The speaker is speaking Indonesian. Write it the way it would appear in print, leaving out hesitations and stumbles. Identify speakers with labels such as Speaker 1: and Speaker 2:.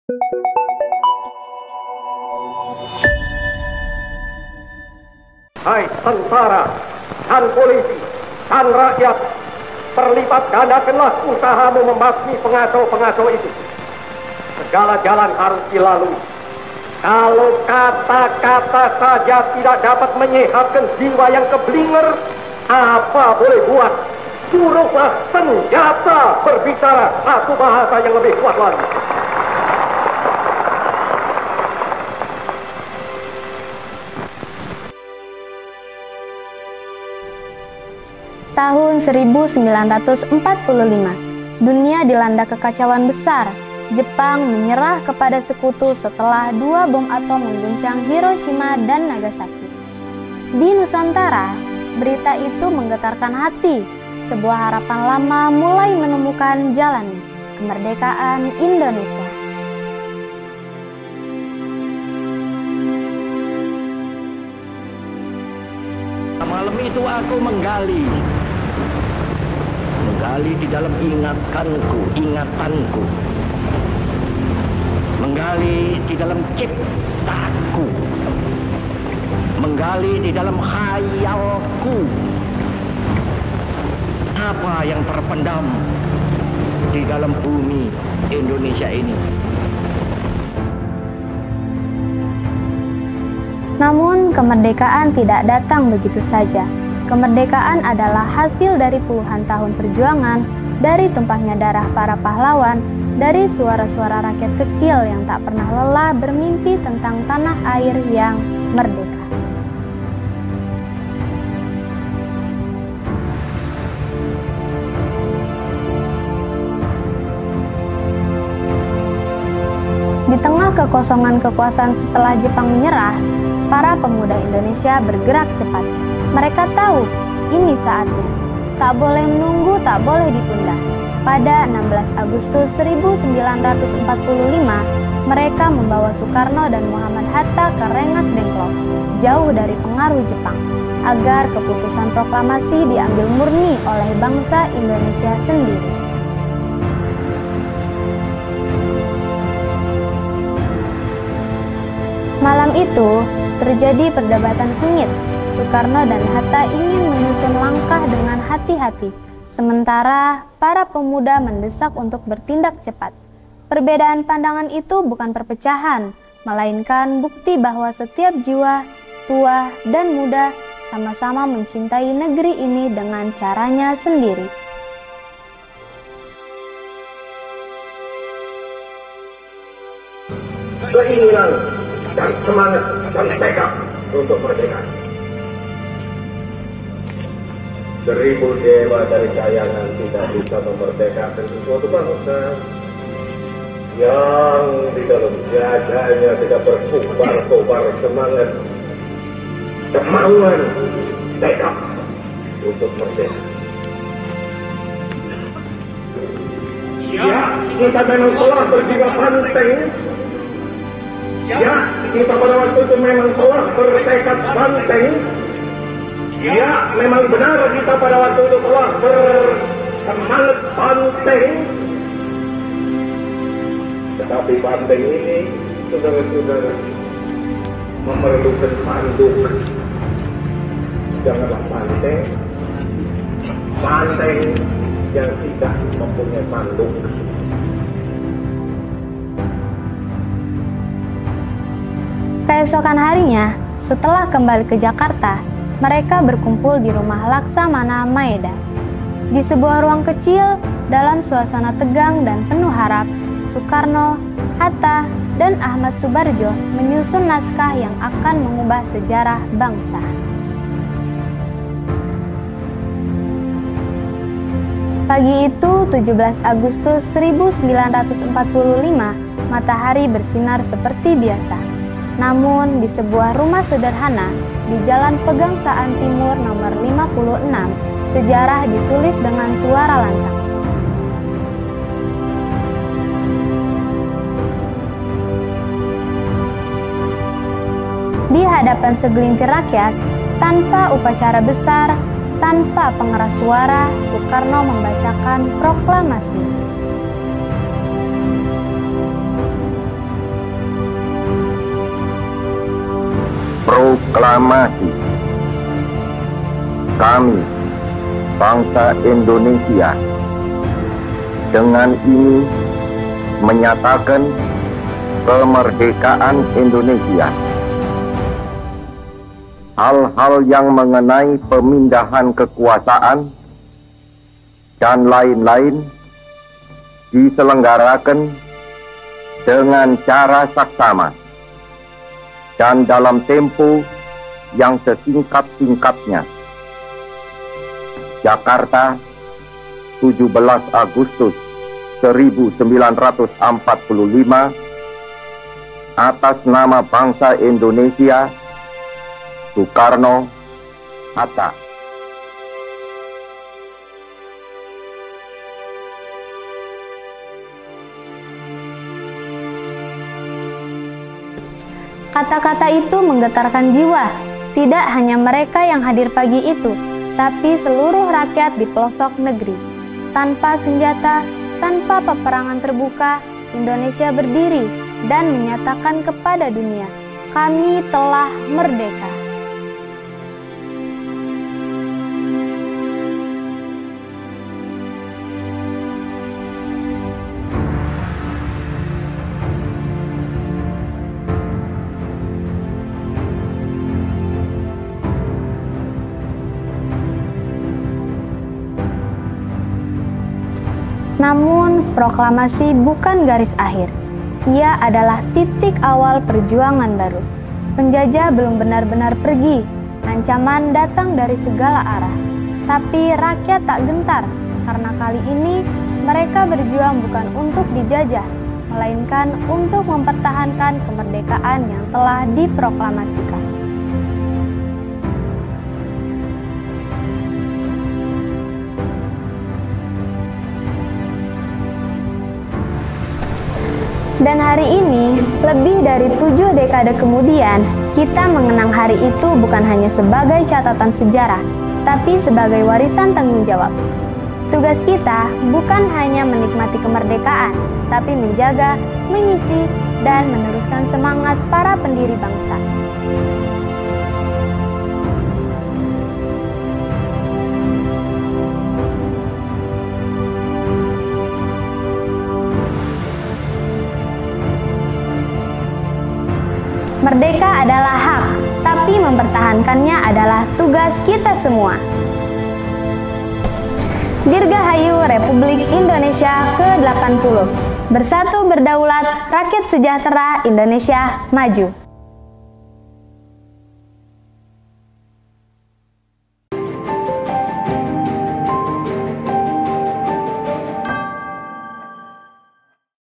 Speaker 1: Hai tentara dan polisi dan rakyat, perlipat gandakanlah usahamu membasmi pengacau-pengacau itu. Segala jalan harus dilalui. Kalau kata-kata saja tidak dapat menyehatkan jiwa yang keblinger, apa boleh buat? Suruhlah senjata berbicara satu bahasa yang lebih kuat lagi.
Speaker 2: Tahun 1945, dunia dilanda kekacauan besar. Jepang menyerah kepada sekutu setelah 2 bom atom mengguncang Hiroshima dan Nagasaki. Di Nusantara, berita itu menggetarkan hati. Sebuah harapan lama mulai menemukan jalannya, kemerdekaan Indonesia.
Speaker 3: Malam itu aku menggali di dalam ingatanku, menggali di dalam ciptaku, menggali di dalam khayalku. Apa yang terpendam di dalam bumi Indonesia ini?
Speaker 2: Namun kemerdekaan tidak datang begitu saja. Kemerdekaan adalah hasil dari puluhan tahun perjuangan, dari tumpahnya darah para pahlawan, dari suara-suara rakyat kecil yang tak pernah lelah bermimpi tentang tanah air yang merdeka. Di tengah kekosongan kekuasaan setelah Jepang menyerah, para pemuda Indonesia bergerak cepat. Mereka tahu ini saatnya. Tak boleh menunggu, tak boleh ditunda. Pada 16 Agustus 1945, mereka membawa Soekarno dan Muhammad Hatta ke Rengas Dengklok, jauh dari pengaruh Jepang, agar keputusan proklamasi diambil murni oleh bangsa Indonesia sendiri. Malam itu, terjadi perdebatan sengit. Soekarno dan Hatta ingin menyusun langkah dengan hati-hati, sementara para pemuda mendesak untuk bertindak cepat. Perbedaan pandangan itu bukan perpecahan, melainkan bukti bahwa setiap jiwa, tua dan muda, sama-sama mencintai negeri ini dengan caranya sendiri.
Speaker 1: Keinginan dan semangat dan tekad untuk merdeka. 1000 dewa dari kayangan tidak bisa memerdekakan sesuatu bangsa yang di dalam dadanya tidak berkobar-kobar semangat, kemauan, tekad untuk merdeka. Ya, kita memang telah berjiwa banteng. Ya, kita pada waktu itu memang telah bertekad banteng. Ya, memang benar kita pada waktu itu telah bersemangat banteng. Tetapi banteng ini, saudara-saudara, memerlukan panduk. Janganlah banteng yang tidak mempunyai panduk.
Speaker 2: Keesokan harinya, setelah kembali ke Jakarta, mereka berkumpul di rumah Laksamana Maeda. Di sebuah ruang kecil, dalam suasana tegang dan penuh harap, Soekarno, Hatta, dan Ahmad Subarjo menyusun naskah yang akan mengubah sejarah bangsa. Pagi itu, 17 Agustus 1945, matahari bersinar seperti biasa. Namun, di sebuah rumah sederhana di Jalan Pegangsaan Timur nomor 56, sejarah ditulis dengan suara lantang. Di hadapan segelintir rakyat, tanpa upacara besar, tanpa pengeras suara, Soekarno membacakan proklamasi.
Speaker 4: proklamasi. Kami, bangsa Indonesia, dengan ini menyatakan kemerdekaan Indonesia. Hal-hal yang mengenai pemindahan kekuasaan dan lain-lain diselenggarakan dengan cara saksama dan dalam tempo yang sesingkat-singkatnya. Jakarta, 17 Agustus 1945, atas nama bangsa Indonesia, Soekarno Hatta.
Speaker 2: Kata-kata itu menggetarkan jiwa, tidak hanya mereka yang hadir pagi itu, tapi seluruh rakyat di pelosok negeri. Tanpa senjata, tanpa peperangan terbuka, Indonesia berdiri dan menyatakan kepada dunia, kami telah merdeka. Namun, proklamasi bukan garis akhir. Ia adalah titik awal perjuangan baru. Penjajah belum benar-benar pergi. Ancaman datang dari segala arah. Tapi rakyat tak gentar, karena kali ini mereka berjuang bukan untuk dijajah, melainkan untuk mempertahankan kemerdekaan yang telah diproklamasikan. Dan hari ini, lebih dari 7 dekade kemudian, kita mengenang hari itu bukan hanya sebagai catatan sejarah, tapi sebagai warisan tanggung jawab. Tugas kita bukan hanya menikmati kemerdekaan, tapi menjaga, mengisi, dan meneruskan semangat para pendiri bangsa. Merdeka adalah hak, tapi mempertahankannya adalah tugas kita semua. Dirgahayu Republik Indonesia ke-80. Bersatu berdaulat, rakyat sejahtera, Indonesia maju.